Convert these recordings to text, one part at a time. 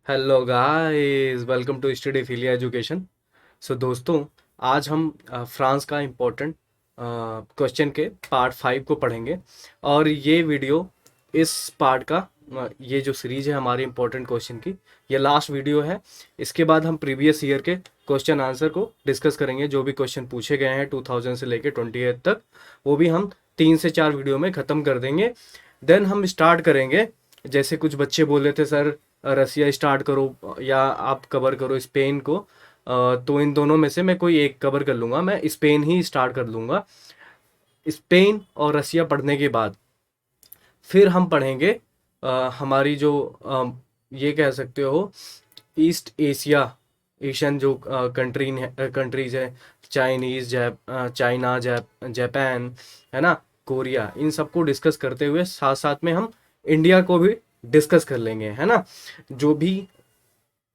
Hello guys, welcome to study Philia education. So दोस्तों, आज हम फ्रांस का इम्पोर्टेंट क्वेश्चन के पार्ट 5 को पढ़ेंगे। और ये वीडियो इस पार्ट का ये जो सीरीज है हमारी इम्पोर्टेंट क्वेश्चन की, ये लास्ट वीडियो है। इसके बाद हम प्रीवियस ईयर के क्वेश्चन आंसर को डिस्कस करेंगे। जो भी क्वेश्चन पूछे गए हैं 2000 से लेके 28 तक, वो भी हम 3 से 4 वीडियो में ख़त्म कर देंगे। देन हम स्टार्ट करेंगे। जैसे कुछ बच्चे बोल रहे थे, सर रसिया स्टार्ट करो या आप कवर करो स्पेन को। तो इन दोनों में से मैं कोई एक कवर कर लूँगा। मैं स्पेन ही स्टार्ट कर लूँगा। स्पेन और रसिया पढ़ने के बाद फिर हम पढ़ेंगे हमारी जो ये कह सकते हो ईस्ट एशिया, एशियन जो कंट्रीज है, चाइना, जापान, है ना, कोरिया, इन सबको डिस्कस करते हुए साथ साथ में हम इंडिया को भी डिस्कस कर लेंगे, है ना। जो भी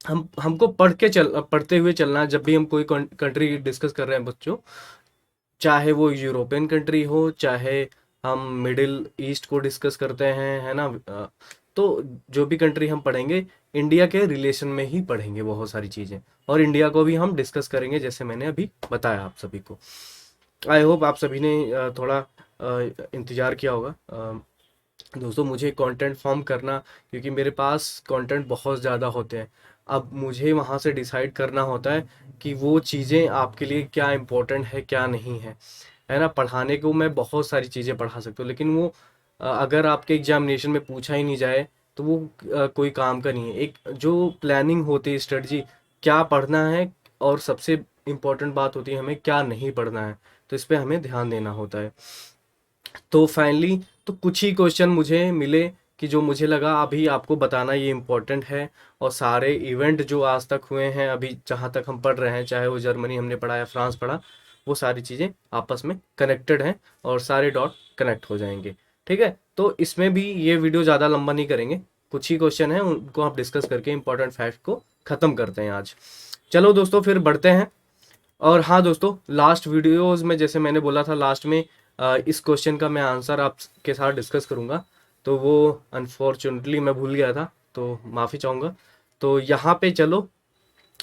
हम हमको पढ़ते हुए चलना है। जब भी हम कोई कंट्री डिस्कस कर रहे हैं बच्चों, चाहे वो यूरोपियन कंट्री हो, चाहे हम मिडिल ईस्ट को डिस्कस करते हैं, है ना। तो जो भी कंट्री हम पढ़ेंगे, इंडिया के रिलेशन में ही पढ़ेंगे बहुत सारी चीज़ें। और इंडिया को भी हम डिस्कस करेंगे, जैसे मैंने अभी बताया आप सभी को। आई होप आप सभी ने थोड़ा इंतज़ार किया होगा। दोस्तों, मुझे कंटेंट फॉर्म करना, क्योंकि मेरे पास कंटेंट बहुत ज़्यादा होते हैं। अब मुझे वहाँ से डिसाइड करना होता है कि वो चीज़ें आपके लिए क्या इम्पोर्टेंट है, क्या नहीं है ना। पढ़ाने को मैं बहुत सारी चीज़ें पढ़ा सकता हूँ, लेकिन वो अगर आपके एग्जामिनेशन में पूछा ही नहीं जाए तो वो कोई काम का नहीं है। एक जो प्लानिंग होती है, स्ट्रेटजी, क्या पढ़ना है, और सबसे इम्पोर्टेंट बात होती है हमें क्या नहीं पढ़ना है, तो इस पे हमें ध्यान देना होता है। तो फाइनली तो कुछ ही क्वेश्चन मुझे मिले कि जो मुझे लगा अभी आपको बताना ये इम्पोर्टेंट है। और सारे इवेंट जो आज तक हुए हैं, अभी जहाँ तक हम पढ़ रहे हैं, चाहे वो जर्मनी हमने पढ़ा या फ्रांस पढ़ा, वो सारी चीज़ें आपस में कनेक्टेड हैं और सारे डॉट कनेक्ट हो जाएंगे। ठीक है, तो इसमें भी ये वीडियो ज़्यादा लंबा नहीं करेंगे। कुछ ही क्वेश्चन हैं, उनको आप डिस्कस करके इंपॉर्टेंट फैक्ट को ख़त्म करते हैं आज। चलो दोस्तों, फिर बढ़ते हैं। और हाँ दोस्तों, लास्ट वीडियोस में जैसे मैंने बोला था, लास्ट में इस क्वेश्चन का मैं आंसर आपके साथ डिस्कस करूंगा, तो वो अनफॉर्चुनेटली मैं भूल गया था, तो माफ़ी चाहूँगा। तो यहाँ पे चलो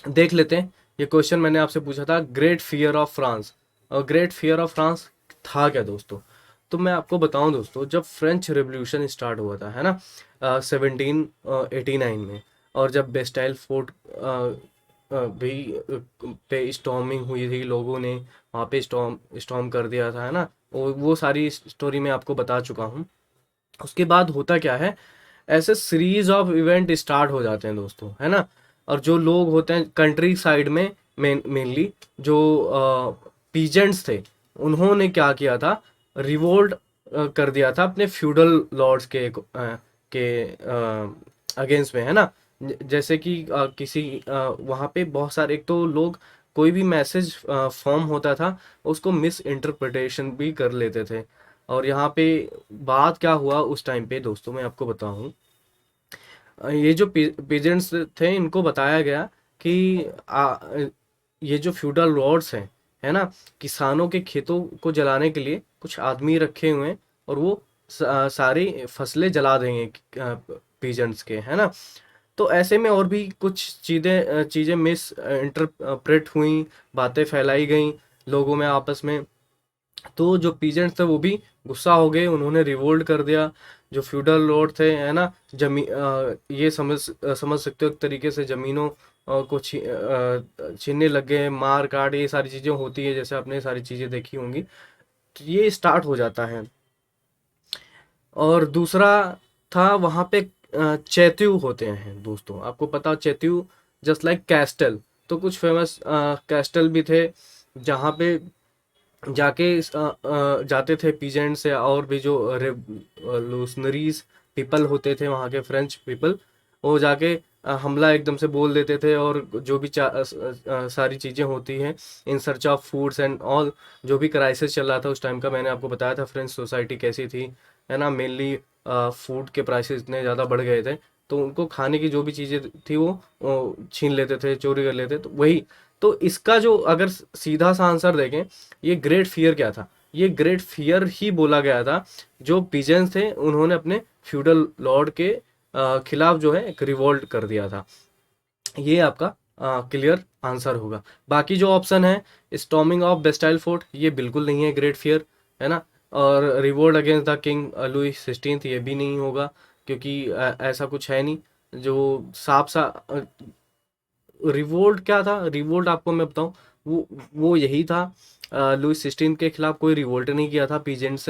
देख लेते हैं। ये क्वेश्चन मैंने आपसे पूछा था, ग्रेट फियर ऑफ फ्रांस। और ग्रेट फियर ऑफ फ्रांस था क्या दोस्तों? तो मैं आपको बताऊं दोस्तों, जब फ्रेंच रेवोल्यूशन स्टार्ट हुआ था, है ना, 1789 में, और जब बेस्टाइल फोर्ट भी पे स्टॉर्मिंग हुई थी, लोगों ने वहाँ पे स्टॉर्म स्टॉर्म कर दिया था, है ना। वो सारी स्टोरी मैं आपको बता चुका हूँ। उसके बाद होता क्या है, ऐसे सीरीज ऑफ इवेंट स्टार्ट हो जाते हैं दोस्तों, है ना। और जो लोग होते हैं कंट्री साइड में, मेनली जो पीजेंट्स थे, उन्होंने क्या किया था, रिवोल्ट कर दिया था अपने फ्यूडल लॉर्ड्स के अगेंस्ट में, है ना। जैसे कि किसी वहाँ पे बहुत सारे, एक तो लोग कोई भी मैसेज फॉर्म होता था, उसको मिस इंटरप्रिटेशन भी कर लेते थे। और यहाँ पे बात क्या हुआ उस टाइम पे दोस्तों, मैं आपको बताऊं। ये जो पीजेंट्स थे, इनको बताया गया कि ये जो फ्यूडल लॉर्ड्स हैं, है ना, किसानों के खेतों को जलाने के लिए कुछ आदमी रखे हुए हैं, और वो सारी फसलें जला देंगे पीजेंट्स के, है ना। तो ऐसे में और भी कुछ चीज़ें मिस इंटरप्रेट हुई, बातें फैलाई गई लोगों में आपस में। तो जो पीजेंट्स थे वो भी गुस्सा हो गए, उन्होंने रिवोल्ट कर दिया। जो फ्यूडल लॉर्ड थे, है ना, ये समझ सकते हो एक तरीके से ज़मीनों को छीनने लग गए, मार काट, ये सारी चीज़ें होती है, जैसे आपने सारी चीज़ें देखी होंगी। तो ये स्टार्ट हो जाता है। और दूसरा था वहाँ पे चैत्य होते हैं दोस्तों, आपको पता, चैत्य जस्ट लाइक कैस्टल। तो कुछ फेमस कैस्टल भी थे, जहाँ पे जाते थे पीजेंट्स या और भी जो रेवोल्यूशनरीज पीपल होते थे, वहाँ के फ्रेंच पीपल, वो जाके हमला एकदम से बोल देते थे। और जो भी सारी चीज़ें होती हैं, in search of foods and all, जो भी क्राइसिस चल रहा था उस टाइम का, मैंने आपको बताया था फ्रेंच सोसाइटी कैसी थी, है ना। मेनली फूड के प्राइसेस इतने ज़्यादा बढ़ गए थे, तो उनको खाने की जो भी चीज़ें थी वो छीन लेते थे, चोरी कर लेते। तो वही, तो इसका जो अगर सीधा सा आंसर देखें, ये ग्रेट फियर क्या था, ये ग्रेट फियर ही बोला गया था। जो पीजेंट्स थे, उन्होंने अपने फ्यूडल लॉर्ड के खिलाफ जो है एक रिवोल्ट कर दिया था। ये आपका क्लियर आंसर होगा। बाकी जो ऑप्शन है, स्टॉर्मिंग ऑफ बेस्टाइल फोर्ट, ये बिल्कुल नहीं है ग्रेट फियर, है ना। और revolt against the king Louis 16, ये भी नहीं होगा, क्योंकि ऐसा कुछ है नहीं जो साफ सा। रिवोल्ट क्या था, रिवोल्ट आपको मैं बताऊं, वो यही था, लुई 16 के खिलाफ कोई रिवोल्ट नहीं किया था पीजेंट्स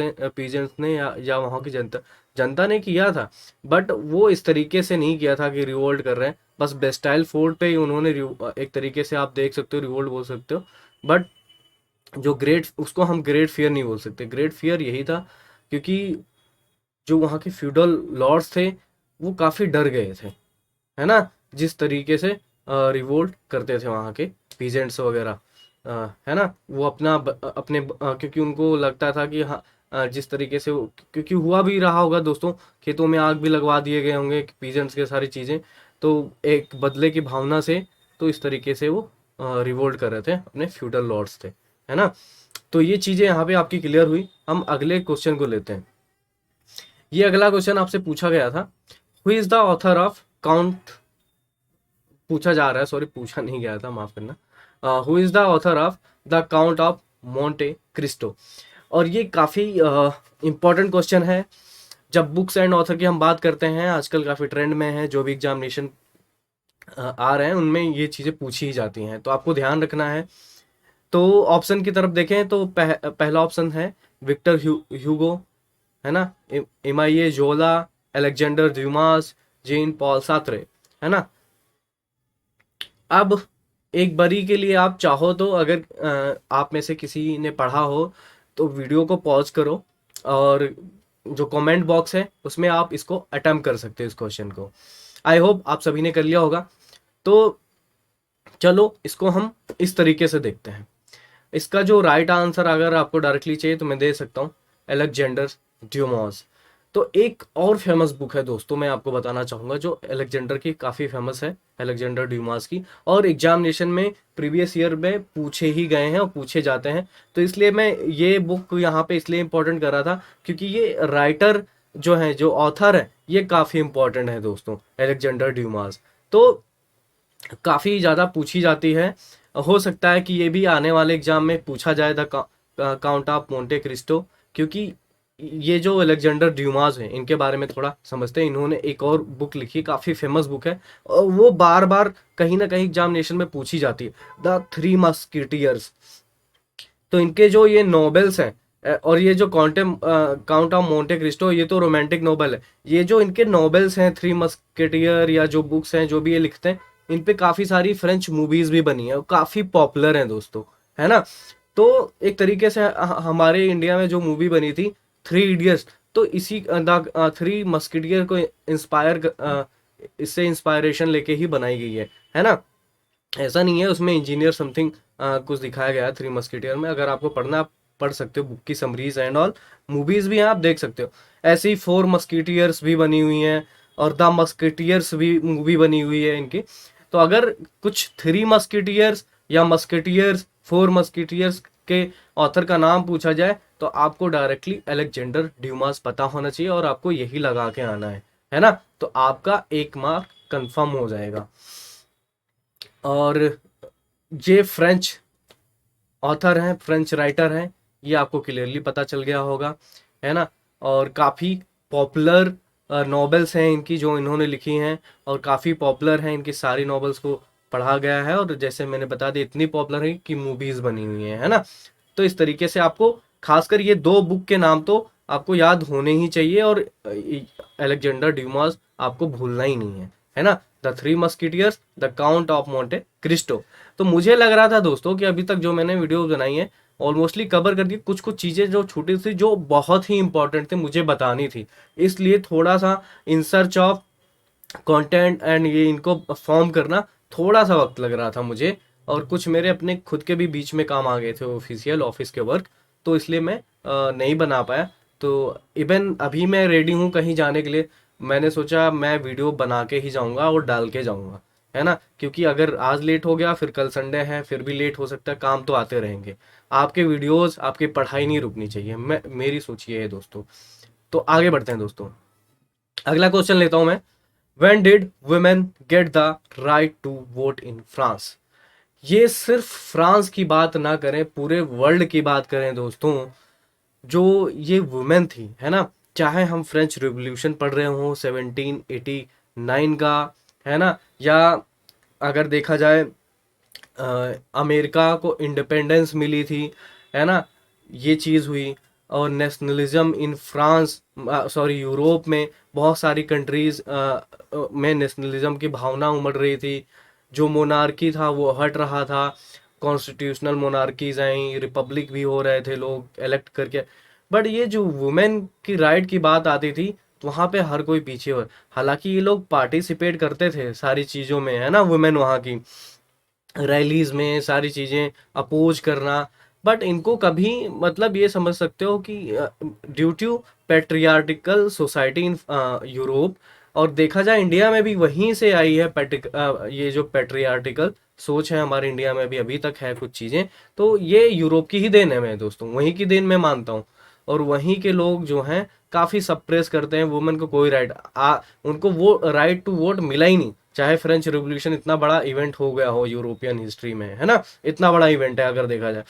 ने, या वहाँ की जनता जनता ने किया था। बट वो इस तरीके से नहीं किया था कि रिवोल्ट कर रहे हैं, बस बेस्टाइल फोर्ट पे ही उन्होंने एक तरीके से आप देख सकते हो रिवोल्ट बोल सकते हो। बट जो ग्रेट, उसको हम ग्रेट फियर नहीं बोल सकते, ग्रेट फियर यही था क्योंकि जो वहाँ के फ्यूडल लॉर्ड्स थे वो काफ़ी डर गए थे, है ना, जिस तरीके से रिवोल्ट करते थे वहाँ के पीजेंट्स वगैरह, है ना। वो क्योंकि उनको लगता था कि हाँ, जिस तरीके से क्योंकि हुआ भी रहा होगा दोस्तों, खेतों में आग भी लगवा दिए गए होंगे पीजेंट्स के, सारी चीज़ें, तो एक बदले की भावना से, तो इस तरीके से वो रिवोल्ट कर रहे थे, अपने फ्यूडल लॉर्ड्स थे, है ना। तो ये चीज़ें यहाँ पे आपकी क्लियर हुई। हम अगले क्वेश्चन को लेते हैं। ये अगला क्वेश्चन आपसे पूछा गया था, who is the author of count, पूछा जा रहा है, सॉरी पूछा नहीं गया था, माफ करना, who is the author of the count of Monte Cristo. और ये काफी इंपॉर्टेंट क्वेश्चन है। जब बुक्स एंड ऑथर की हम बात करते हैं, आजकल काफी ट्रेंड में है, जो भी एग्जामिनेशन आ रहे हैं उनमें ये चीजें पूछी ही जाती हैं, तो आपको ध्यान रखना है। तो ऑप्शन की तरफ देखें तो पहला ऑप्शन है विक्टर ह्यूगो, है ना, इमाइए जोला, अलेक्जेंडर ड्यूमास, जेन पॉल सात्रे, है ना। अब एक बारी के लिए आप चाहो तो, अगर आप में से किसी ने पढ़ा हो तो वीडियो को पॉज करो, और जो कमेंट बॉक्स है उसमें आप इसको अटेम्प्ट कर सकते हो इस क्वेश्चन को। आई होप आप सभी ने कर लिया होगा। तो चलो इसको हम इस तरीके से देखते हैं। इसका जो राइट आंसर अगर आपको डायरेक्टली चाहिए तो मैं दे सकता हूँ, अलेक्जेंडर ड्यूमॉस। तो एक और फेमस बुक है दोस्तों, मैं आपको बताना चाहूंगा, जो अलेक्जेंडर की काफ़ी फेमस है, अलेक्जेंडर ड्यूमास की, और एग्जामिनेशन में प्रीवियस ईयर में पूछे ही गए हैं और पूछे जाते हैं। तो इसलिए मैं ये बुक यहाँ पे इसलिए इंपॉर्टेंट कर रहा था क्योंकि ये राइटर जो है, जो ऑथर है, ये काफ़ी इंपॉर्टेंट है दोस्तों, अलेक्जेंडर ड्यूमास। तो काफ़ी ज़्यादा पूछी जाती है। हो सकता है कि ये भी आने वाले एग्जाम में पूछा जाए, the count of Monte Cristo, क्योंकि ये जो अलेक्जेंडर ड्यूमास हैं इनके बारे में थोड़ा समझते हैं। इन्होंने एक और बुक लिखी, काफ़ी फेमस बुक है, और वो बार बार कहीं ना कहीं एग्जामिनेशन में पूछी जाती है, द थ्री मस्कीटियर्स। तो इनके जो ये नॉवेल्स हैं, और ये जो काउंट ऑफ मोंटे क्रिस्टो, ये तो रोमांटिक नॉवेल है। ये जो इनके नॉवेल्स हैं, थ्री मस्केटियर, या जो बुक्स हैं, जो भी ये लिखते हैं, इन पे काफ़ी सारी फ्रेंच मूवीज भी बनी है और काफ़ी पॉपुलर हैं दोस्तों, है ना। तो एक तरीके से हमारे इंडिया में जो मूवी बनी थी, थ्री इडियट्स, तो इसी द थ्री मस्केटियर को इससे इंस्पायरेशन लेके ही बनाई गई है ना। ऐसा नहीं है उसमें इंजीनियर समथिंग कुछ दिखाया गया है थ्री मस्केटियर में। अगर आपको पढ़ना, आप पढ़ सकते हो बुक की समरीज एंड ऑल, मूवीज भी हैं आप देख सकते हो। ऐसे ही फोर मस्केटियर्स भी बनी हुई हैं, और द मस्केटियर्स भी मूवी बनी हुई है इनकी। तो अगर कुछ थ्री मस्केटियर्स या मस्केटियर्स, फोर मस्केटियर्स के ऑथर का नाम पूछा जाए तो आपको डायरेक्टली अलेक्जेंडर ड्यूमास पता होना चाहिए, और आपको यही लगा के आना है ना। तो आपका एक मार्क कंफर्म हो जाएगा। और ये फ्रेंच ऑथर हैं, फ्रेंच राइटर हैं, ये आपको क्लियरली पता चल गया होगा, है ना। और काफ़ी पॉपुलर नॉवेल्स हैं इनकी जो इन्होंने लिखी हैं, और काफ़ी पॉपुलर हैं, इनकी सारी नॉवेल्स को पढ़ा गया है, और जैसे मैंने बता दी, इतनी पॉपुलर है कि मूवीज़ बनी हुई हैं, है ना। तो इस तरीके से आपको खासकर ये दो बुक के नाम तो आपको याद होने ही चाहिए, और अलेक्जेंडर ड्यूमास आपको भूलना ही नहीं है ना। The three musketeers, the count of Monte Cristo. तो मुझे लग रहा था दोस्तों कि अभी तक जो मैंने वीडियो बनाई है ऑलमोस्टली कवर कर दी। कुछ कुछ चीज़ें जो छोटी थी, जो बहुत ही इंपॉर्टेंट थी, मुझे बतानी थी, इसलिए थोड़ा सा in search of content and ये इनको फॉर्म करना थोड़ा सा वक्त लग रहा था मुझे, और कुछ मेरे अपने खुद के भी बीच में काम आ गए थे, ऑफिशियल ऑफिस के वर्क, तो इसलिए मैं नहीं बना पाया। तो इवन अभी मैं रेडी हूँ कहीं जाने के लिए, मैंने सोचा मैं वीडियो बना के ही जाऊँगा और डाल के जाऊँगा, है ना। क्योंकि अगर आज लेट हो गया, फिर कल संडे है, फिर भी लेट हो सकता है, काम तो आते रहेंगे। आपके वीडियोस, आपकी पढ़ाई नहीं रुकनी चाहिए, मेरी सोच ये है दोस्तों। तो आगे बढ़ते हैं दोस्तों। अगला क्वेश्चन लेता हूँ मैं। When did women get the right to vote in France? ये सिर्फ फ्रांस की बात ना करें, पूरे वर्ल्ड की बात करें दोस्तों, जो ये वुमेन थी, है ना, चाहे हम फ्रेंच रिवॉल्यूशन पढ़ रहे हों 1789 का, है ना, या अगर देखा जाए अमेरिका को इंडिपेंडेंस मिली थी, है ना, ये चीज़ हुई। और nationalism in France, sorry Europe में बहुत सारी कंट्रीज में नेशनलिज्म की भावना उमड़ रही थी। जो मोनार्की था वो हट रहा था, कॉन्स्टिट्यूशनल मोनार्कीज आई, रिपब्लिक भी हो रहे थे लोग इलेक्ट करके। बट ये जो वुमेन की राइट की बात आती थी, तो वहाँ पे हर कोई पीछे हो। हालांकि ये लोग पार्टिसिपेट करते थे सारी चीज़ों में, है ना, वुमेन वहाँ की रैलीज में सारी चीज़ें अपोज करना। बट इनको कभी, मतलब ये समझ सकते हो कि due to patriarchal society in Europe, और देखा जाए इंडिया में भी वहीं से आई है ये जो पेट्रियार्टिकल सोच है हमारे इंडिया में भी अभी तक है कुछ चीज़ें, तो ये यूरोप की ही देन है मैं दोस्तों, वहीं की देन मैं मानता हूँ। और वहीं के लोग जो हैं काफ़ी सप्रेस करते हैं, वुमेन को कोई राइट उनको वो राइट टू वोट मिला ही नहीं। चाहे फ्रेंच रिवॉल्यूशन इतना बड़ा इवेंट हो गया हो यूरोपियन हिस्ट्री में, है ना, इतना बड़ा इवेंट है अगर देखा जाए।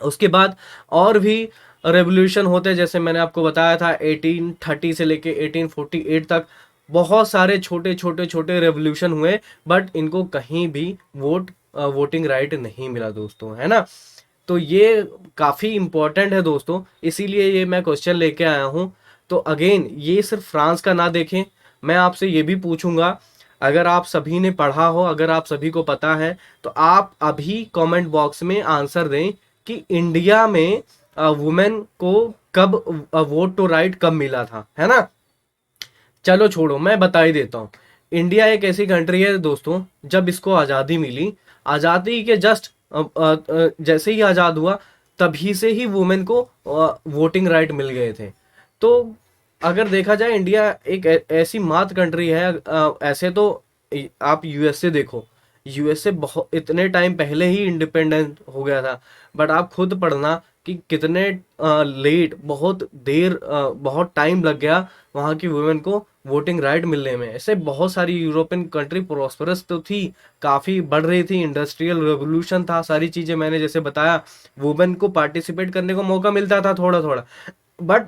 उसके बाद और भी रेवोल्यूशन होते हैं, जैसे मैंने आपको बताया था 1830 से लेके 1848 तक बहुत सारे छोटे छोटे छोटे रेवोल्यूशन हुए, बट इनको कहीं भी वोटिंग राइट नहीं मिला दोस्तों, है ना। तो ये काफ़ी इम्पोर्टेंट है दोस्तों, इसीलिए ये मैं क्वेश्चन लेके आया हूँ। तो अगेन ये सिर्फ फ्रांस का ना देखें, मैं आपसे ये भी पूछूंगा, अगर आप सभी ने पढ़ा हो, अगर आप सभी को पता है, तो आप अभी कमेंट बॉक्स में आंसर दें कि इंडिया में वुमेन को कब वोट टू राइट कब मिला था, है ना। चलो छोड़ो, मैं बता ही देता हूँ। इंडिया एक ऐसी कंट्री है दोस्तों, जब इसको आज़ादी मिली, आज़ादी के जस्ट जैसे ही आज़ाद हुआ, तभी से ही वुमेन को वोटिंग राइट मिल गए थे। तो अगर देखा जाए इंडिया एक ऐसी मात्र कंट्री है, ऐसे तो आप यूएसए देखो, यूएसए बहुत इतने टाइम पहले ही इंडिपेंडेंट हो गया था, बट आप खुद पढ़ना कि कितने लेट, बहुत देर, बहुत टाइम लग गया वहाँ की वुमेन को वोटिंग राइट मिलने में। ऐसे बहुत सारी यूरोपियन कंट्री प्रोस्परस तो थी, काफ़ी बढ़ रही थी, इंडस्ट्रियल रेवोल्यूशन था, सारी चीज़ें मैंने जैसे बताया, वुमेन को पार्टिसिपेट करने को मौका मिलता था थोड़ा थोड़ा। बट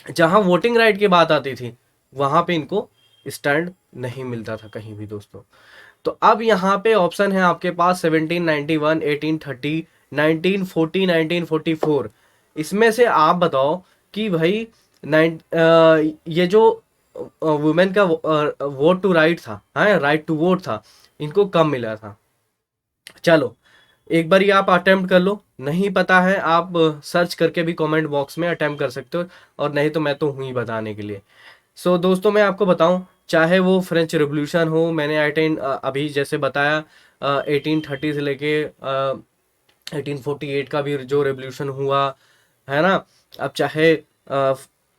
जहाँ वोटिंग राइट की बात आती थी, वहाँ पे इनको स्टैंड नहीं मिलता था कहीं भी दोस्तों। तो अब यहाँ पे ऑप्शन है आपके पास 1791, 1830, 1940, 1944। इसमें से आप बताओ कि भाई ये जो वुमेन का वोट टू राइट था, हाँ, राइट टू वोट था, इनको कब मिला था। चलो एक बार ये आप अटेम्प्ट कर लो, नहीं पता है आप सर्च करके भी कमेंट बॉक्स में अटेम्प्ट कर सकते हो, और नहीं तो मैं तो हूँ ही बताने के लिए। सो दोस्तों मैं आपको बताऊं, चाहे वो फ्रेंच रिवॉल्यूशन हो, मैंने अभी जैसे बताया 1830 से लेके 1848 का भी जो रेवोल्यूशन हुआ, है ना। अब चाहे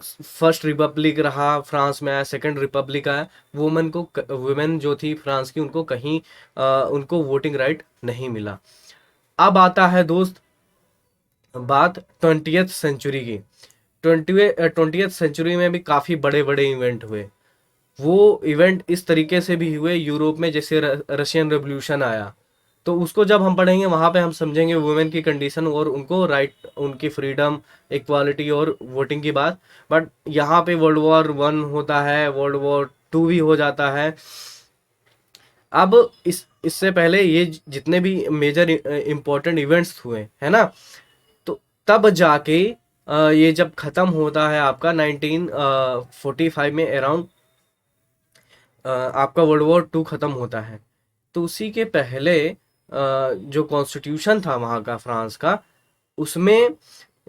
फर्स्ट रिपब्लिक रहा फ्रांस में, आया सेकंड रिपब्लिक आया, वुमेन जो थी फ्रांस की, उनको कहीं उनको वोटिंग राइट नहीं मिला। अब आता है दोस्त बात 20th सेंचुरी की। 20th सेंचुरी में भी काफ़ी बड़े बड़े इवेंट हुए। वो इवेंट इस तरीके से भी हुए यूरोप में, जैसे रशियन रेवोल्यूशन आया, तो उसको जब हम पढ़ेंगे वहाँ पे हम समझेंगे वुमेन की कंडीशन और उनको राइट, उनकी फ्रीडम, इक्वालिटी और वोटिंग की बात। बट यहाँ पे वर्ल्ड वॉर 1 होता है, वर्ल्ड वॉर 2 भी हो जाता है। अब इससे पहले ये जितने भी मेजर इंपॉर्टेंट इवेंट्स हुए, है ना, तो तब जाके ये जब खत्म होता है आपका 1945 में अराउंड, आपका वर्ल्ड वॉर 2 खत्म होता है। तो उसी के पहले जो कॉन्स्टिट्यूशन था वहाँ का फ्रांस का, उसमें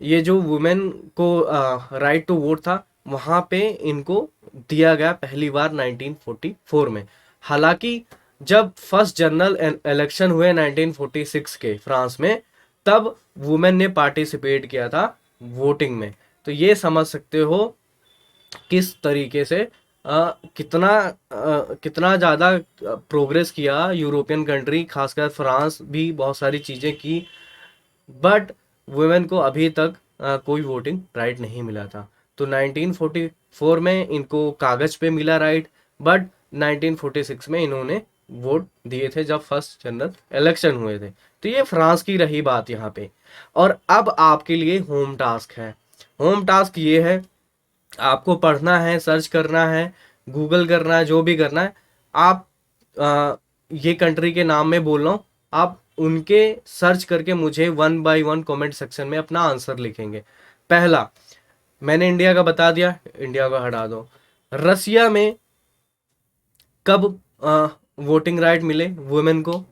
ये जो वुमेन को राइट टू वोट था, वहाँ पे इनको दिया गया पहली बार 1944 में। हालांकि जब फर्स्ट जनरल इलेक्शन हुए 1946 के फ्रांस में, तब वुमेन ने पार्टिसिपेट किया था वोटिंग में। तो ये समझ सकते हो किस तरीके से कितना ज़्यादा प्रोग्रेस किया यूरोपियन कंट्री, खासकर फ्रांस भी बहुत सारी चीज़ें की, बट वुमेन को अभी तक कोई वोटिंग राइट नहीं मिला था। तो 1944 में इनको कागज़ पे मिला राइट, बट 1946 में इन्होंने वोट दिए थे जब फर्स्ट जनरल इलेक्शन हुए थे। तो ये फ्रांस की रही बात यहाँ पे। और अब आपके लिए होम टास्क है। होम टास्क ये है, आपको पढ़ना है, सर्च करना है, गूगल करना है, जो भी करना है। आप ये कंट्री के नाम में बोल रहा हूँ, आप उनके सर्च करके मुझे 1 बाय 1 कमेंट सेक्शन में अपना आंसर लिखेंगे। पहला, मैंने इंडिया का बता दिया, इंडिया को हटा दो। रसिया में कब वोटिंग राइट मिले वुमेन को?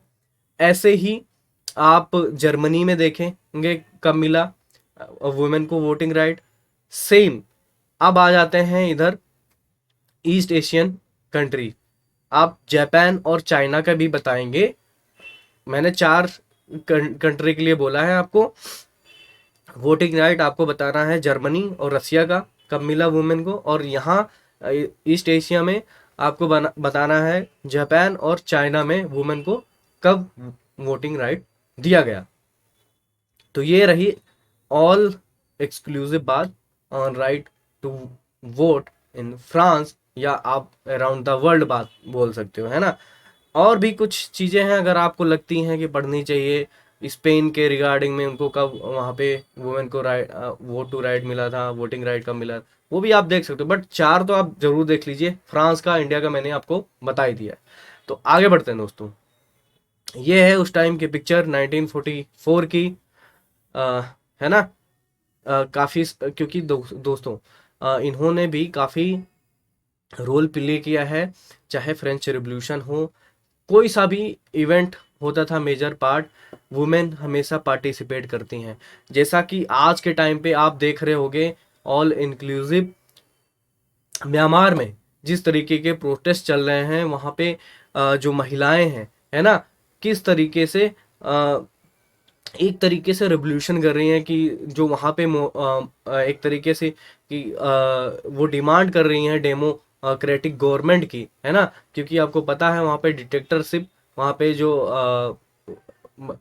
ऐसे ही आप जर्मनी में देखेंगे कब मिला वुमेन को वोटिंग राइट। सेम अब आ जाते हैं इधर ईस्ट एशियन कंट्री, आप जापान और चाइना का भी बताएंगे। मैंने 4 कंट्री के लिए बोला है आपको वोटिंग राइट। आपको बताना है जर्मनी और रसिया का कब मिला वुमेन को, और यहाँ ईस्ट एशिया में आपको बताना है जापान और चाइना में वुमेन को कब वोटिंग राइट दिया गया। तो ये रही ऑल एक्सक्लूसिव बात on right to vote in France, या आप अराउंड द वर्ल्ड बात बोल सकते हो, है ना। और भी कुछ चीज़ें हैं अगर आपको लगती हैं कि पढ़नी चाहिए स्पेन के रिगार्डिंग में, उनको कब वहाँ पे वुमेन को राइट वोट टू राइट मिला था, वोटिंग राइट कब मिला, वो भी आप देख सकते हो। बट 4 तो आप जरूर देख लीजिए, फ्रांस का, इंडिया का मैंने आपको बता ही दिया है। तो आगे बढ़ते हैं दोस्तों। ये है उस टाइम की पिक्चर 1944 की, है ना। काफ़ी क्योंकि दोस्तों इन्होंने भी काफ़ी रोल प्ले किया है, चाहे फ्रेंच रिवॉल्यूशन हो, कोई सा भी इवेंट होता था मेजर पार्ट, वुमेन हमेशा पार्टिसिपेट करती हैं। जैसा कि आज के टाइम पे आप देख रहे होगे ऑल इंक्लूसिव म्यांमार में जिस तरीके के प्रोटेस्ट चल रहे हैं, वहाँ पे जो महिलाएं हैं, है ना, किस तरीके से एक तरीके से रिवोल्यूशन कर रही हैं, कि जो वहाँ पे एक तरीके से कि वो डिमांड कर रही हैं डेमोक्रेटिक गवर्नमेंट की, है ना। क्योंकि आपको पता है वहाँ पे डिक्टेटरशिप, वहाँ पे जो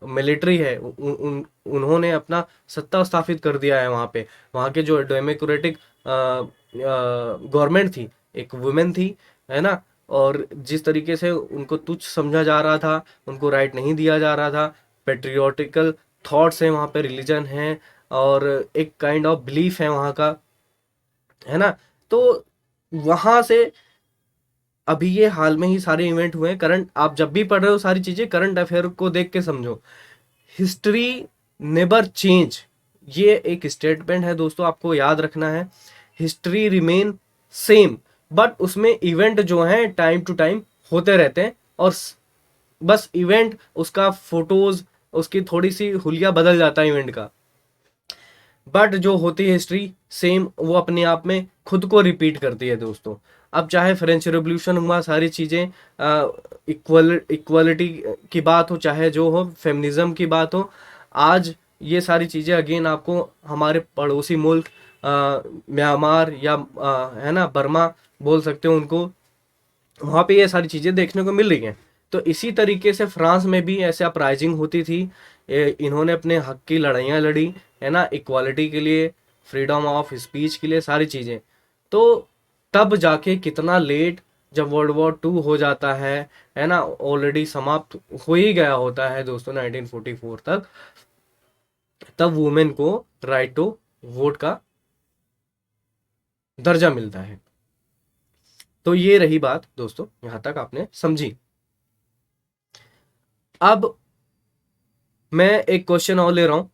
मिलिट्री है उन्होंने अपना सत्ता स्थापित कर दिया है वहाँ पे। वहाँ के जो डेमोक्रेटिक गवर्नमेंट थी, एक वुमेन थी, है ना। और जिस तरीके से उनको तुच्छ समझा जा रहा था, उनको राइट नहीं दिया जा रहा था, पेट्रियोटिकल थॉट्स हैं वहाँ पे, रिलीजन है, और एक काइंड ऑफ बिलीफ है वहाँ का, है ना। तो वहाँ से अभी ये हाल में ही सारे इवेंट हुए हैं। करंट आप जब भी पढ़ रहे हो सारी चीज़ें, करंट अफेयर को देख के समझो। हिस्ट्री नेवर चेंज, ये एक स्टेटमेंट है दोस्तों, आपको याद रखना है। हिस्ट्री रिमेन सेम, बट उसमें इवेंट जो हैं टाइम टू टाइम होते रहते हैं, और बस इवेंट, उसका फोटोज, उसकी थोड़ी सी हुलिया बदल जाता है इवेंट का, बट जो होती है हिस्ट्री सेम, वो अपने आप में खुद को रिपीट करती है दोस्तों। अब चाहे फ्रेंच रेवोल्यूशन हुआ, सारी चीज़ें इक्वलिटी की बात हो, चाहे जो हो, फेमिनिज्म की बात हो, आज ये सारी चीज़ें अगेन आपको हमारे पड़ोसी मुल्क म्यांमार या है ना, बर्मा बोल सकते हो उनको, वहाँ पे ये सारी चीज़ें देखने को मिल रही हैं। तो इसी तरीके से फ्रांस में भी ऐसे अपराइजिंग होती थी, इन्होंने अपने हक की लड़ाइयाँ लड़ी, है ना, इक्वालिटी के लिए, फ्रीडम ऑफ स्पीच के लिए, सारी चीज़ें। तो तब जाके कितना लेट, जब वर्ल्ड वॉर 2 हो जाता है ना, ऑलरेडी समाप्त हो ही गया होता है दोस्तों 1944 तक, तब वुमेन को राइट टू वोट का दर्जा मिलता है। तो ये रही बात दोस्तों, यहां तक आपने समझी। अब मैं एक क्वेश्चन और ले रहा हूं,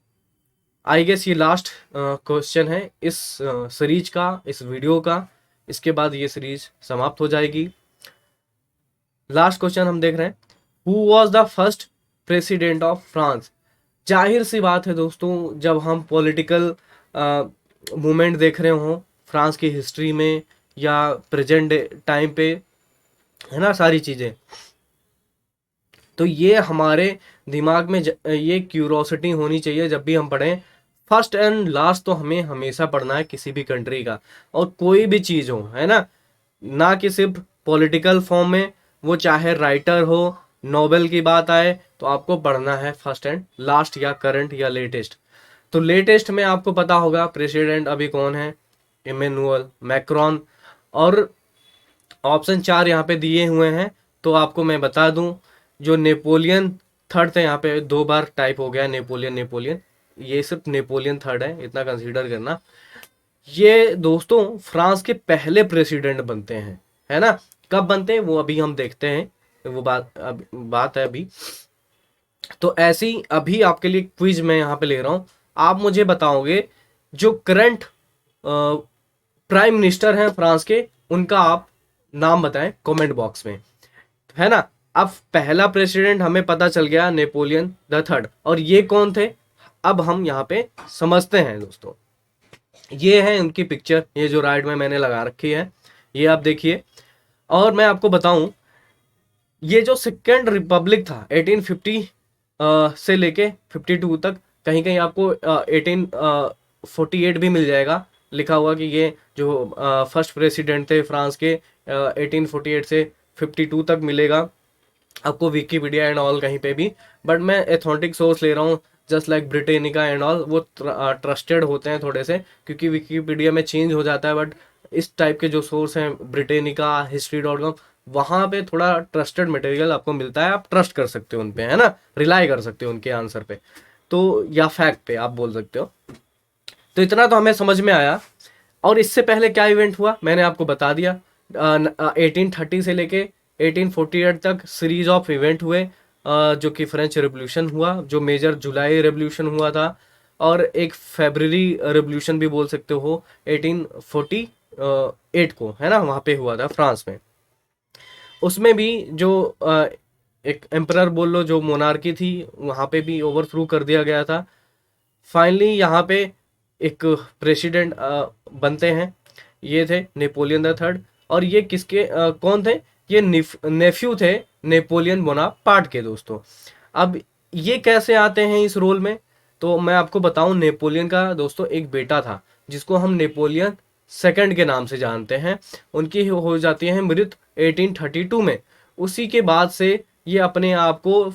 आई गेस ये लास्ट क्वेश्चन है इस सीरीज का, इस वीडियो का। इसके बाद ये सीरीज समाप्त हो जाएगी। लास्ट क्वेश्चन हम देख रहे हैं, who was the first president of France. जाहिर सी बात है दोस्तों, जब हम पॉलिटिकल मूवमेंट देख रहे हों फ्रांस की हिस्ट्री में या प्रेजेंट टाइम पे, है ना, सारी चीज़ें, तो ये हमारे दिमाग में ये क्यूरोसिटी होनी चाहिए जब भी हम पढ़ें। फर्स्ट एंड लास्ट तो हमें हमेशा पढ़ना है किसी भी कंट्री का, और कोई भी चीज़ हो, है ना, ना कि सिर्फ पॉलिटिकल फॉर्म में, वो चाहे राइटर हो, नोबेल की बात आए, तो आपको पढ़ना है फर्स्ट एंड लास्ट, या करंट या लेटेस्ट। तो लेटेस्ट में आपको पता होगा प्रेसिडेंट अभी कौन है, इमैनुअल मैक्रोन। और ऑप्शन 4 यहाँ पे दिए हुए हैं, तो आपको मैं बता दूं, जो नेपोलियन थर्ड थे, यहाँ पे 2 बार टाइप हो गया नेपोलियन नेपोलियन, ये सिर्फ नेपोलियन थर्ड है, इतना कंसीडर करना। ये दोस्तों फ्रांस के पहले प्रेसिडेंट बनते हैं, है ना। कब बनते हैं वो अभी हम देखते हैं, वो बात है अभी। तो ऐसी अभी आपके लिए क्विज मैं यहाँ पे ले रहा हूँ। आप मुझे बताओगे जो करंट प्राइम मिनिस्टर हैं फ्रांस के, उनका आप नाम बताएं कमेंट बॉक्स में, है ना। अब पहला प्रेसिडेंट हमें पता चल गया, नेपोलियन द थर्ड, और ये कौन थे अब हम यहाँ पे समझते हैं दोस्तों। ये है उनकी पिक्चर, ये जो राइट में मैंने लगा रखी है, ये आप देखिए। और मैं आपको बताऊं, ये जो सेकेंड रिपब्लिक था 1850 से लेके 52 तक, कहीं कहीं आपको 1848 भी मिल जाएगा लिखा हुआ कि ये जो फर्स्ट प्रेसिडेंट थे फ्रांस के 1848 से 52 तक मिलेगा आपको विकीपीडिया एंड ऑल कहीं पे भी। बट मैं एथेंटिक सोर्स ले रहा हूँ, just like Britannica and all, वो ट्रस्टेड होते हैं थोड़े से, क्योंकि विकीपीडिया में चेंज हो जाता है। बट इस टाइप के जो सोर्स हैं, ब्रिटेनिका, history.com, वहाँ पे थोड़ा ट्रस्टेड मटेरियल आपको मिलता है, आप ट्रस्ट कर सकते हो उन पे, है ना, रिलाई कर सकते हो उनके आंसर पे, तो या फैक्ट पे आप बोल सकते हो। तो इतना तो हमें समझ में आया। और इससे पहले क्या इवेंट हुआ मैंने आपको बता दिया। 1830 से लेके 1848 तक सीरीज ऑफ इवेंट हुए, जो कि फ्रेंच रेवोल्यूशन हुआ, जो मेजर जुलाई रेवोल्यूशन हुआ था, और एक फेब्रवरी रेवोल्यूशन भी बोल सकते हो 1848 को, है ना, वहाँ पे हुआ था फ्रांस में। उसमें भी जो एक एम्परर बोल लो, जो मोनार्की थी, वहाँ पे भी ओवरथ्रू कर दिया गया था। फाइनली यहाँ पे एक प्रेसिडेंट बनते हैं, ये थे नेपोलियन द थर्ड। और ये किसके कौन थे, ये नेफ्यू थे नेपोलियन बोनापार्ट के दोस्तों। अब ये कैसे आते हैं इस रोल में, तो मैं आपको बताऊं, नेपोलियन का दोस्तों एक बेटा था, जिसको हम नेपोलियन सेकंड के नाम से जानते हैं। उनकी हो जाती है मृत्यु 1832 में। उसी के बाद से ये अपने आप को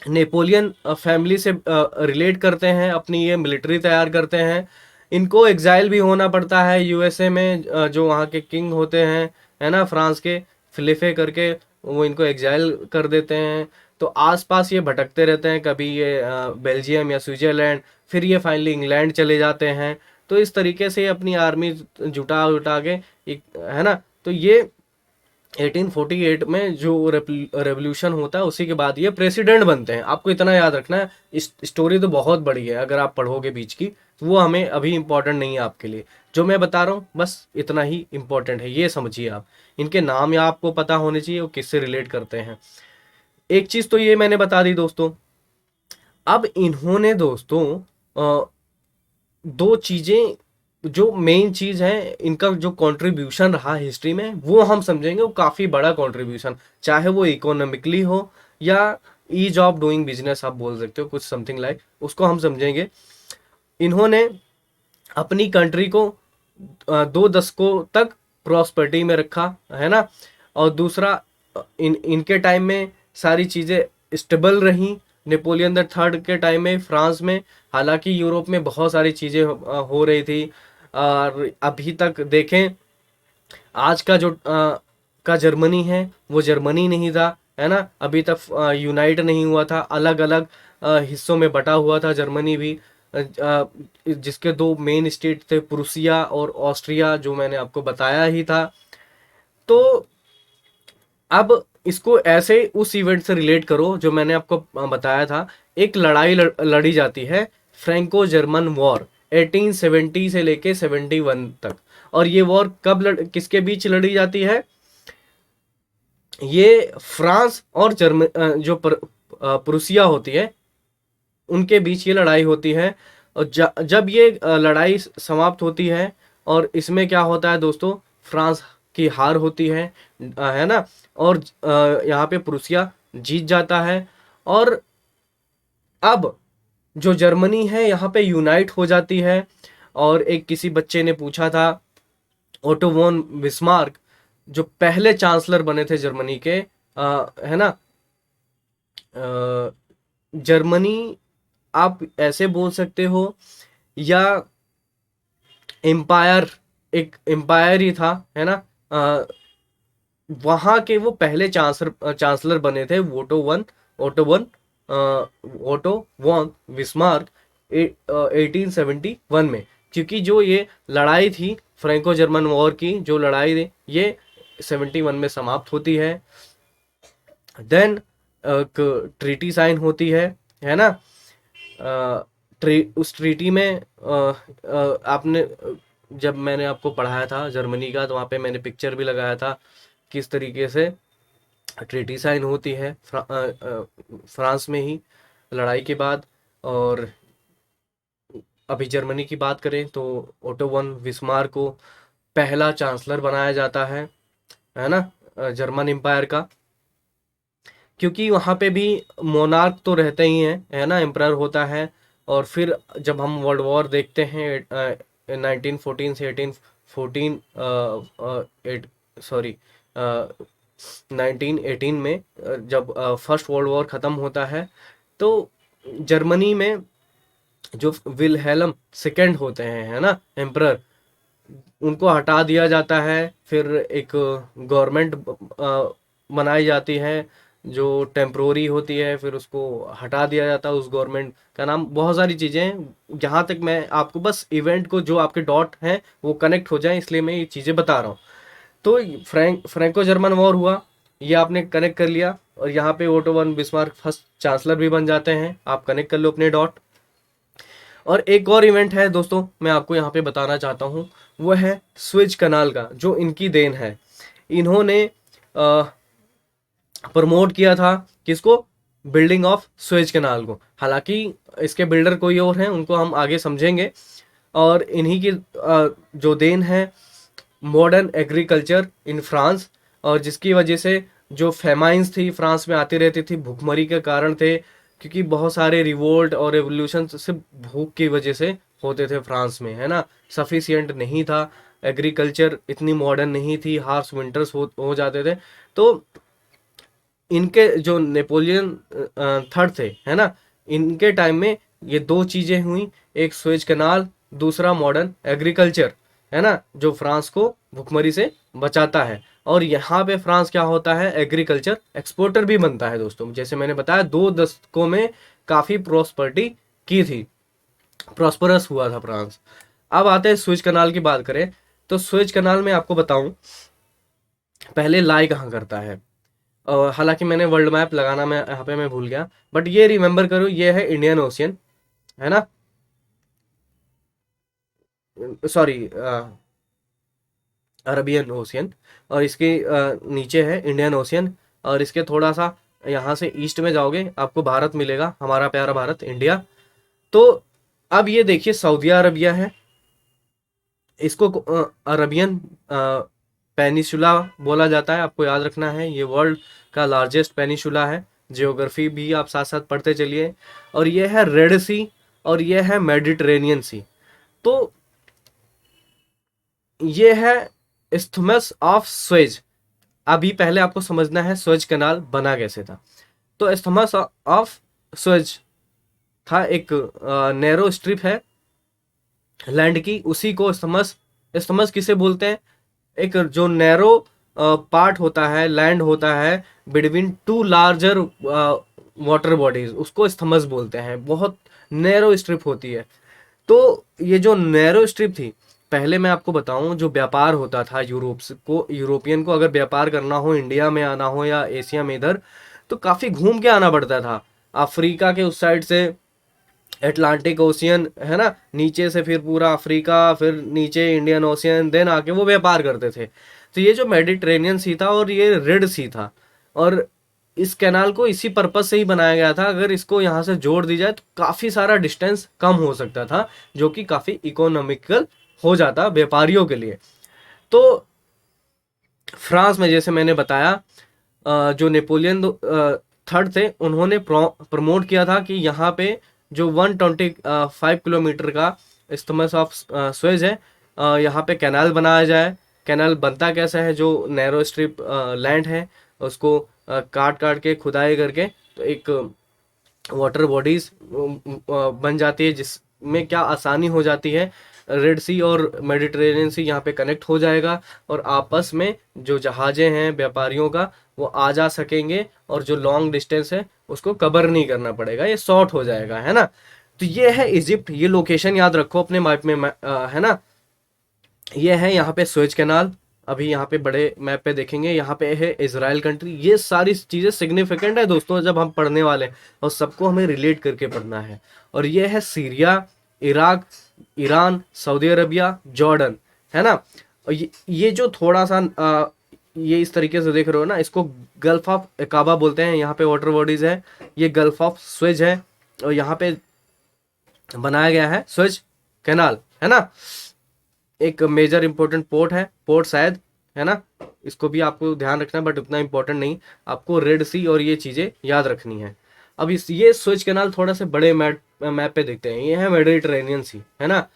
नेपोलियन फैमिली से रिलेट करते हैं, अपनी ये मिलिट्री तैयार करते हैं। इनको एग्जाइल भी होना पड़ता है यूएसए में, जो वहाँ के किंग होते हैं, है ना, फ्रांस के, फिलिपे करके, वो इनको एग्जाइल कर देते हैं। तो आसपास ये भटकते रहते हैं, कभी ये बेल्जियम या स्विट्जरलैंड, फिर ये फाइनली इंग्लैंड चले जाते हैं। तो इस तरीके से अपनी आर्मी जुटा उटा के है ना। तो ये 1848 में जो रेवोल्यूशन होता है, उसी के बाद ये प्रेसिडेंट बनते हैं। आपको इतना याद रखना है। इस स्टोरी तो बहुत बड़ी है, अगर आप पढ़ोगे बीच की, तो वो हमें अभी इंपॉर्टेंट नहीं है आपके लिए। जो मैं बता रहा हूँ बस इतना ही इंपॉर्टेंट है, ये समझिए आप। इनके नाम या आपको पता होने चाहिए वो किससे रिलेट करते हैं। एक चीज तो ये मैंने बता दी दोस्तों। अब इन्होंने दोस्तों दो चीजें, जो मेन चीज है इनका, जो कंट्रीब्यूशन रहा हिस्ट्री में, वो हम समझेंगे। वो काफी बड़ा कंट्रीब्यूशन, चाहे वो इकोनॉमिकली हो या ईज ऑफ डूइंग बिजनेस आप बोल सकते हो, कुछ समथिंग लाइक, उसको हम समझेंगे। इन्होंने अपनी कंट्री को 2 दशकों तक प्रॉस्पेरिटी में रखा, है ना। और दूसरा, इनके टाइम में सारी चीज़ें स्टेबल रहीं। नेपोलियन द थर्ड के टाइम में फ्रांस में, हालांकि यूरोप में बहुत सारी चीज़ें हो रही थी। और अभी तक देखें, आज का जो का जर्मनी है, वो जर्मनी नहीं था, है ना। अभी तक यूनाइट नहीं हुआ था, अलग अलग हिस्सों में बटा हुआ था जर्मनी भी। जिसके 2 मेन स्टेट थे, प्रूसिया और ऑस्ट्रिया, जो मैंने आपको बताया ही था। तो अब इसको ऐसे उस इवेंट से रिलेट करो जो मैंने आपको बताया था। एक लड़ाई लड़ी जाती है, फ्रैंको जर्मन वॉर, 1870 से लेके 71 तक। और ये वॉर कब किसके बीच लड़ी जाती है, ये फ्रांस और जो प्रूसिया होती है, उनके बीच ये लड़ाई होती है। और जब ये लड़ाई समाप्त होती है, और इसमें क्या होता है दोस्तों, फ्रांस की हार होती है ना। और यहाँ पे प्रूसिया जीत जाता है। और अब जो जर्मनी है यहाँ पे यूनाइट हो जाती है। और एक किसी बच्चे ने पूछा था, ओटो वॉन बिस्मार्क, जो पहले चांसलर बने थे जर्मनी के, है ना। जर्मनी आप ऐसे बोल सकते हो, या एम्पायर, एक एम्पायर ही था, है ना। वहाँ के वो पहले चांसलर बने थे, ओटो वॉन विस्मार्क 1871 में। क्योंकि जो ये लड़ाई थी फ्रैंको जर्मन वॉर की, जो लड़ाई थी ये 71 में समाप्त होती है। देन ट्रीटी साइन होती है ना। उस ट्रीटी में आपने जब मैंने आपको पढ़ाया था जर्मनी का, तो वहाँ पे मैंने पिक्चर भी लगाया था किस तरीके से ट्रीटी साइन होती है फ्रांस में ही लड़ाई के बाद। और अभी जर्मनी की बात करें तो ओटो वन विस्मार को पहला चांसलर बनाया जाता है ना, जर्मन एम्पायर का। क्योंकि वहाँ पे भी मोनार्क तो रहते ही हैं, है ना, एम्परर होता है। और फिर जब हम वर्ल्ड वॉर देखते हैं 1914 से 1814, एट सॉरी 1918 में, जब फर्स्ट वर्ल्ड वॉर ख़त्म होता है, तो जर्मनी में जो विलहेल्म सेकेंड होते हैं, है ना, एम्परर, उनको हटा दिया जाता है। फिर एक गवर्नमेंट बनाई जाती है जो टेम्प्रोरी होती है, फिर उसको हटा दिया जाता है। उस गवर्नमेंट का नाम, बहुत सारी चीज़ें हैं। जहाँ तक मैं आपको बस इवेंट को, जो आपके डॉट हैं वो कनेक्ट हो जाए, इसलिए मैं ये चीज़ें बता रहा हूँ। तो फ्रैंको जर्मन वॉर हुआ, ये आपने कनेक्ट कर लिया। और यहाँ पे auto von Bismarck first chancellor भी बन जाते हैं, आप कनेक्ट कर लो अपने डॉट। और एक और इवेंट है दोस्तों, मैं आपको यहाँ पे बताना चाहता हूँ, वो है स्वेज कनाल का, जो इनकी देन है। इन्होंने प्रमोट किया था किसको? बिल्डिंग ऑफ स्वेज कनाल को। हालांकि इसके बिल्डर कोई और हैं, उनको हम आगे समझेंगे। और इन्हीं की जो देन है मॉडर्न एग्रीकल्चर इन फ्रांस, और जिसकी वजह से जो फेमाइंस थी फ्रांस में आती रहती थी, भूखमरी के कारण थे। क्योंकि बहुत सारे रिवोल्ट और रेवोल्यूशन सिर्फ भूख की वजह से होते थे फ्रांस में, है ना। सफिशियंट नहीं था, एग्रीकल्चर इतनी मॉडर्न नहीं थी, हार्श विंटर्स हो जाते थे। तो इनके जो नेपोलियन थर्ड थे, है ना, इनके टाइम में ये दो चीजें हुई, एक स्वेज कनाल, दूसरा मॉडर्न एग्रीकल्चर, है ना, जो फ्रांस को भुखमरी से बचाता है। और यहाँ पे फ्रांस क्या होता है, एग्रीकल्चर एक्सपोर्टर भी बनता है दोस्तों। जैसे मैंने बताया, 2 दशकों में काफी प्रॉस्पर्टी की थी, प्रॉस्परस हुआ था फ्रांस। अब आते हैं स्वेज कनाल की बात करें, तो स्वेज कनाल में आपको बताऊं पहले लाई कहाँ करता है। हालांकि मैंने वर्ल्ड मैप लगाना मैं यहाँ पे मैं भूल गया, बट ये रिमेंबर करो, ये है इंडियन ओशियन, है ना, सॉरी अरबियन ओशियन। और इसके नीचे है इंडियन ओशियन। और इसके थोड़ा सा यहाँ से ईस्ट में जाओगे, आपको भारत मिलेगा, हमारा प्यारा भारत इंडिया। तो अब ये देखिए, सऊदी अरबिया है, इसको अरबियन पेनिसुला बोला जाता है। आपको याद रखना है, ये वर्ल्ड का लार्जेस्ट पेनिसुला है। जियोग्राफी भी आप साथ साथ पढ़ते चलिए। और ये है रेड सी, और ये है मेडिटेरेनियन सी। तो ये है इस्थमस ऑफ स्वेज। अभी पहले आपको समझना है स्वेज कनाल बना कैसे था। तो इस्थमस ऑफ स्वेज था, एक नैरो स्ट्रिप है लैंड की, उसी को इस्थमस, इस्थमस किसे बोलते हैं? एक जो नैरो पार्ट होता है, लैंड होता है between two larger water bodies, उसको इस्थमस बोलते हैं। बहुत नैरो स्ट्रिप होती है। तो ये जो नैरो स्ट्रिप थी, पहले मैं आपको बताऊं, जो व्यापार होता था यूरोपियन को अगर व्यापार करना हो, इंडिया में आना हो या एशिया में इधर, तो काफी घूम के आना पड़ता था। अफ्रीका के उस साइड से एटलांटिक ओशियन, है ना, नीचे से फिर पूरा अफ्रीका, फिर नीचे इंडियन ओशियन, देन आके वो व्यापार करते थे। तो ये जो मेडिटेरेनियन सी था और ये रेड सी था, और इस कैनाल को इसी पर्पज से ही बनाया गया था। अगर इसको यहाँ से जोड़ दी जाए तो काफ़ी सारा डिस्टेंस कम हो सकता था, जो कि काफ़ी इकोनॉमिकल हो जाता व्यापारियों के लिए। तो फ्रांस में जैसे मैंने बताया, जो नेपोलियन थर्ड थे, उन्होंने प्रमोट किया था कि यहाँ पे जो 125 किलोमीटर का इस्थमस ऑफ स्वेज है, यहाँ पे कैनाल बनाया जाए। कैनाल बनता कैसा है? जो नैरो स्ट्रिप लैंड है, उसको काट काट के खुदाई करके तो एक वाटर बॉडीज बन जाती है, जिसमें क्या आसानी हो जाती है, रेड सी और मेडिटेरेनियन सी यहाँ पे कनेक्ट हो जाएगा, और आपस में जो जहाजें हैं व्यापारियों का वो आ जा सकेंगे, और जो लॉन्ग डिस्टेंस है उसको कवर नहीं करना पड़ेगा, ये शॉर्ट हो जाएगा, है ना। तो ये है इजिप्ट, ये लोकेशन याद रखो अपने मैप में, है ना। ये है यहाँ पे स्वेज कैनाल, अभी यहाँ पे बड़े मैप पे देखेंगे, यहाँ पे है इजराइल कंट्री। ये सारी चीज़ें सिग्निफिकेंट है दोस्तों जब हम पढ़ने वाले हैं, और सबको हमें रिलेट करके पढ़ना है। और ये है Syria, Iraq, Iran, Saudi Arabia, Jordan, है ना। और ये जो थोड़ा सा ये इस तरीके से देख रहे हो ना, इसको गल्फ ऑफ अकाबा बोलते हैं। यहाँ पे वाटर बॉडीज है, ये गल्फ ऑफ स्वेज है, और यहाँ पे बनाया गया है स्वेज कैनाल, है ना। एक मेजर इंपॉर्टेंट पोर्ट है, पोर्ट शायद, है ना। इसको भी आपको ध्यान रखना, बट उतना इंपॉर्टेंट नहीं, आपको रेड सी और ये चीज़ें याद रखनी है। अब इस ये स्वेज कैनाल थोड़ा से बड़े मैप पे देखते हैं, ये है मेडिटेरेनियन सी, है ना।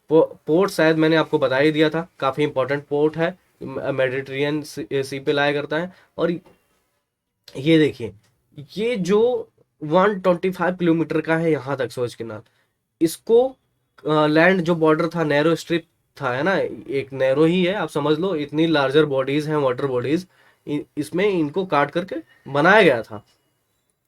पोर्ट शायद मैंने आपको बता ही दिया था, काफ़ी इंपॉर्टेंट पोर्ट है, मेडिटेरेनियन सी पे लाया करता है। और ये देखिए, ये जो 125 किलोमीटर का है यहाँ तक स्वेज कैनाल, इसको लैंड जो बॉर्डर था, नैरो स्ट्रिप था, है ना, एक नैरो ही है, आप समझ लो। इतनी लार्जर बॉडीज हैं वाटर बॉडीज, इसमें इनको काट करके बनाया गया था।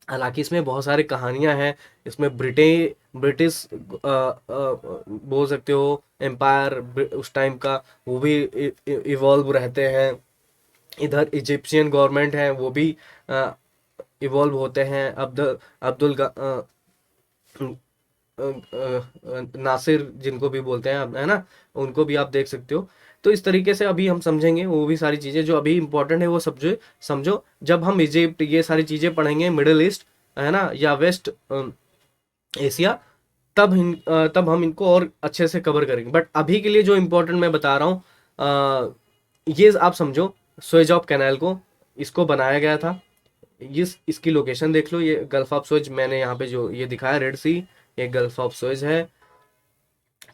हालांकि इसमें बहुत सारी कहानियां हैं, इसमें ब्रिटिश बोल सकते हो एम्पायर उस टाइम का, वो भी इवॉल्व रहते हैं। इधर इजिप्शियन गवर्नमेंट है, वो भी इवॉल्व होते हैं। अब्दुल नासिर जिनको भी बोलते हैं, है ना, उनको भी आप देख सकते हो। तो इस तरीके से अभी हम समझेंगे वो भी सारी चीज़ें जो अभी इंपॉर्टेंट है, वो समझो समझो जब हम इजिप्ट ये सारी चीज़ें पढ़ेंगे, मिडिल ईस्ट, है ना, या वेस्ट एशिया, तब हम इनको और अच्छे से कवर करेंगे। बट अभी के लिए जो इम्पोर्टेंट मैं बता रहा हूँ, ये आप समझो, स्वेज ऑफ कैनाल को इसको बनाया गया था। इसकी लोकेशन देख लो, ये गल्फ ऑफ स्वेज मैंने यहाँ पे जो ये दिखाया रेड सी, ये गल्फ ऑफ स्वेज है।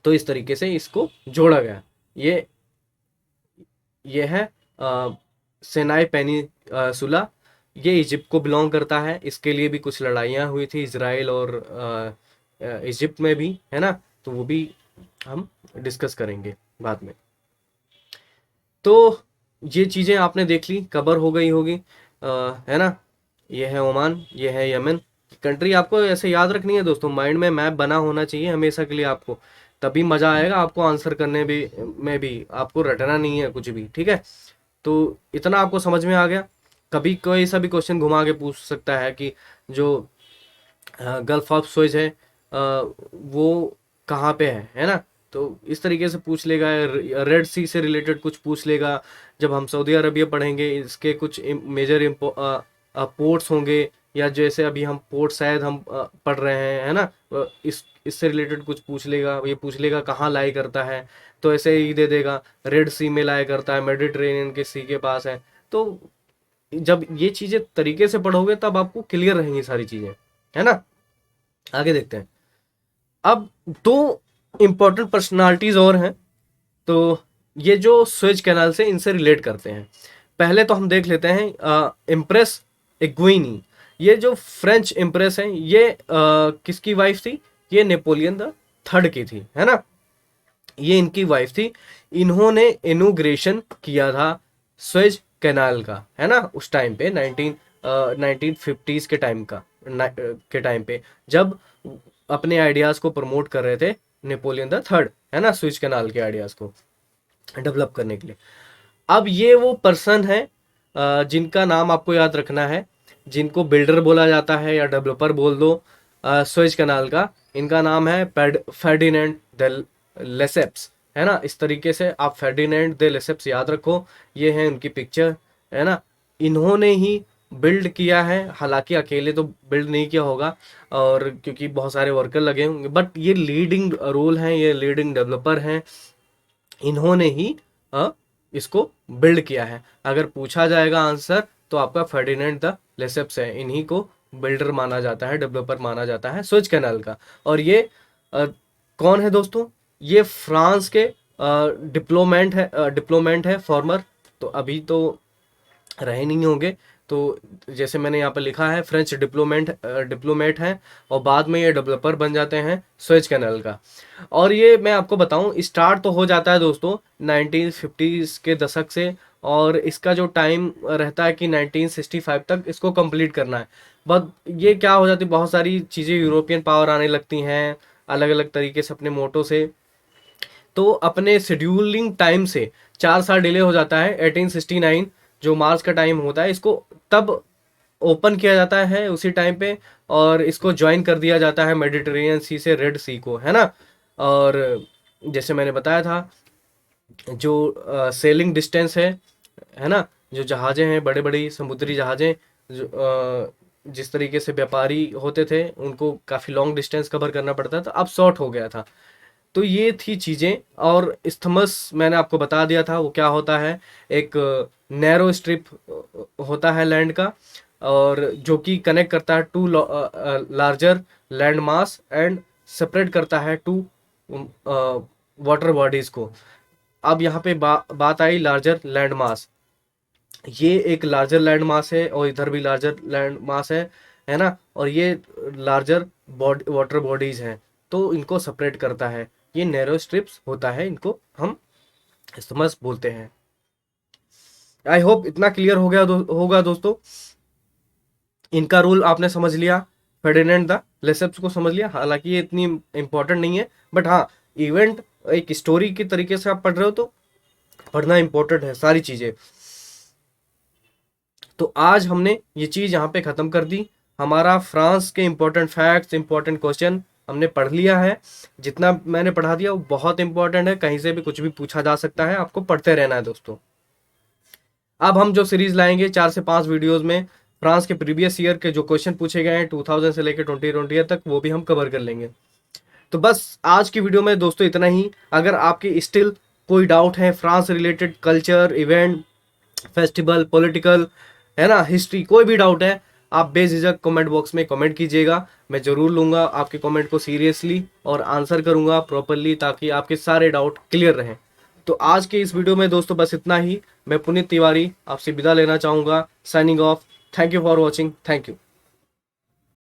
तो इस तरीके से इसको जोड़ा गया। ये है सेनाई पेनिसुला, ये इजिप्ट को बिलोंग करता है। इसके लिए भी कुछ लड़ाइयाँ हुई थी इजराइल और इजिप्ट में भी, है ना। तो वो भी हम डिस्कस करेंगे बाद में। तो ये चीज़ें आपने देख ली, कवर हो गई होगी, है ना। ये है ओमान, ये है यमन। कंट्री आपको ऐसे याद रखनी है दोस्तों, माइंड में मैप बना होना चाहिए हमेशा के लिए आपको, तभी मज़ा आएगा आपको आंसर करने भी में भी, आपको रटना नहीं है कुछ भी, ठीक है। तो इतना आपको समझ में आ गया। कभी कोई सा भी क्वेश्चन घुमा के पूछ सकता है कि जो गल्फ ऑफ सुएज है वो कहाँ पे है ना। तो इस तरीके से पूछ लेगा। रेड सी से रिलेटेड कुछ पूछ लेगा। जब हम सऊदी अरबिया पढ़ेंगे, इसके कुछ मेजर पोर्ट्स होंगे, या जैसे अभी हम पोर्ट शायद हम पढ़ रहे हैं, है ना। इससे रिलेटेड कुछ पूछ लेगा, ये पूछ लेगा कहाँ लाई करता है, तो ऐसे ही दे देगा रेड सी में लाई करता है, मेडिटेरेनियन के सी के पास है। तो जब ये चीज़ें तरीके से पढ़ोगे तब आपको क्लियर रहेंगी सारी चीज़ें, है ना। आगे देखते हैं। अब दो इंपॉर्टेंट पर्सनालिटीज और हैं, तो ये जो स्वेज कैनाल से इनसे रिलेट करते हैं। पहले तो हम देख लेते हैं इम्प्रेस इग्विनी। ये जो फ्रेंच इम्प्रेस हैं, ये किसकी वाइफ थी? ये नेपोलियन द थर्ड की थी, है ना। ये इनकी वाइफ थी। इन्होंने इनोग्रेशन किया था स्वेज कैनाल का, है ना, उस टाइम पे 1950s के टाइम पे, जब अपने आइडियाज़ को प्रमोट कर रहे थे नेपोलियन द थर्ड, है ना, स्वेज कैनाल के आइडियाज़ को डेवलप करने के लिए। अब ये वो पर्सन है जिनका नाम आपको याद रखना है, जिनको बिल्डर बोला जाता है या डेवलपर बोल दो स्वेज कैनाल का। इनका नाम है फर्डिनेंड द लेसेप्स, है ना। इस तरीके से आप फर्डिनेंड द लेसेप्स याद रखो। ये है उनकी पिक्चर, है ना। इन्होंने ही बिल्ड किया है, हालांकि अकेले तो बिल्ड नहीं किया होगा, और क्योंकि बहुत सारे वर्कर लगे होंगे, बट ये लीडिंग रोल हैं, ये लीडिंग डेवलपर हैं। इन्होंने ही इसको बिल्ड किया है। अगर पूछा जाएगा आंसर तो आपका फर्डिनेंड द लेसेप्स है। इन्हीं को बिल्डर माना जाता है, डेवलपर माना जाता है स्वेज कैनाल का। और ये कौन है दोस्तों? ये फ्रांस के डिप्लोमेट है फॉर्मर, तो अभी तो रहे नहीं होंगे, तो जैसे मैंने यहाँ पर लिखा है, फ्रेंच डिप्लोमेट हैं और बाद में ये डेवलपर बन जाते हैं सुएज कैनाल का। और ये मैं आपको बताऊं, स्टार्ट तो हो जाता है दोस्तों 1950s के दशक से, और इसका जो टाइम रहता है कि 1965 तक इसको कंप्लीट करना है। बट ये क्या हो जाती है, बहुत सारी चीज़ें यूरोपियन पावर आने लगती हैं अलग अलग तरीके से अपने मोटो से, तो अपने शेड्यूलिंग टाइम से 4 साल डिले हो जाता है। 1869 जो मार्च का टाइम होता है, इसको तब ओपन किया जाता है उसी टाइम पे, और इसको ज्वाइन कर दिया जाता है मेडिटेरेनियन सी से रेड सी को, है ना। और जैसे मैंने बताया था, जो सेलिंग डिस्टेंस है ना, जो जहाज़ें हैं, बड़े बड़ी समुद्री जहाज़ें, जो जिस तरीके से व्यापारी होते थे उनको काफ़ी लॉन्ग डिस्टेंस कवर करना पड़ता था, अब शॉर्ट हो गया था। तो ये थी चीज़ें। और इस्थमस मैंने आपको बता दिया था वो क्या होता है, एक नैरो स्ट्रिप होता है लैंड का, और जो कि कनेक्ट करता है to larger land mass and separate करता है टू वाटर बॉडीज को। अब यहाँ पे बात आई लार्जर लैंड मास। ये एक लार्जर लैंड मास है और इधर भी लार्जर लैंड मास है ना, और ये लार्जर वाटर बॉडीज हैं, तो इनको सेपरेट करता है। ये नैरो स्ट्रिप्स होता है, इनको हम समझ बोलते हैं। आई होप इतना क्लियर हो गया होगा दोस्तों। इनका रूल आपने समझ लिया, फेर्डिनेंड द लेसेप्स को समझ लिया। हालांकि ये इतनी इंपॉर्टेंट नहीं है, बट हाँ, इवेंट एक स्टोरी की तरीके से आप पढ़ रहे हो तो पढ़ना इंपॉर्टेंट है सारी चीजें। तो आज हमने ये चीज यहाँ पे खत्म कर दी। हमारा फ्रांस के इंपॉर्टेंट फैक्ट्स, इंपॉर्टेंट क्वेश्चन हमने पढ़ लिया है। जितना मैंने पढ़ा दिया वो बहुत इंपॉर्टेंट है, कहीं से भी कुछ भी पूछा जा सकता है, आपको पढ़ते रहना है दोस्तों। अब हम जो सीरीज लाएंगे 4 से 5 वीडियोस में, फ्रांस के प्रीवियस ईयर के जो क्वेश्चन पूछे गए हैं 2000 से लेकर 2020 तक, वो भी हम कवर कर लेंगे। तो बस आज की वीडियो में दोस्तों इतना ही। अगर आपकी स्टिल कोई डाउट है France related, culture, event, festival, political, है ना, हिस्ट्री, कोई भी डाउट है, आप बेझिझक कमेंट बॉक्स में कमेंट कीजिएगा। मैं ज़रूर लूँगा आपके कमेंट को सीरियसली और आंसर करूँगा प्रॉपरली, ताकि आपके सारे डाउट क्लियर रहें। तो आज के इस वीडियो में दोस्तों बस इतना ही। मैं पुनीत तिवारी आपसे विदा लेना चाहूँगा। Signing off. Thank you for watching. Thank you.